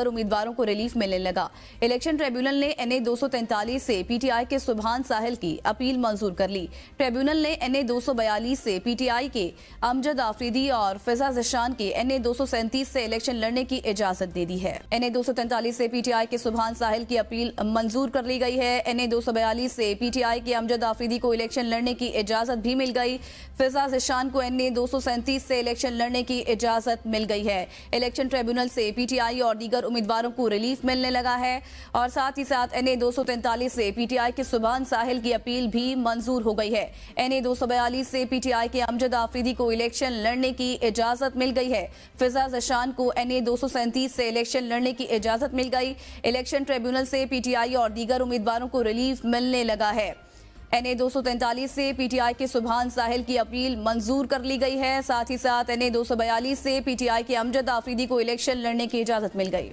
उम्मीदवारों को रिलीफ मिलने लगा। इलेक्शन ट्रिब्यूनल ने NA 243 से PTI के सुभान साहिल की अपील मंजूर कर ली। ट्रिब्यूनल ने NA 242 से PTI के अमजद आफरीदी और फिजा ज़िशान के NA 237 से इलेक्शन लड़ने की इजाजत दे दी है। NA 243 से PTI के सुभान साहिल की अपील मंजूर कर ली गई है। NA 242 से PTI के अमजद आफरीदी को इलेक्शन लड़ने की इजाजत भी मिल गई। फिजा ज़िशान को NA 237 से इलेक्शन लड़ने की इजाजत मिल गई है। इलेक्शन ट्रिब्यूनल से PTI और दीगर उम्मीदवारों को रिलीफ मिलने लगा है और साथ ही साथ NA 243 से PTI के सुभान साहिल की अपील भी मंजूर हो गई है। NA 242 से PTI के अमजद आफरीदी को इलेक्शन लड़ने की इजाजत मिल गई है। फिजा ज़िशान को NA 237 से इलेक्शन लड़ने की इजाजत मिल गई। इलेक्शन ट्रिब्यूनल से PTI और दीगर उम्मीदवारों को रिलीफ मिलने लगा है। NA 243 से PTI के सुभान साहिल की अपील मंजूर कर ली गई है। साथ ही साथ NA 242 से PTI के अमजद आफरीदी को इलेक्शन लड़ने की इजाजत मिल गई।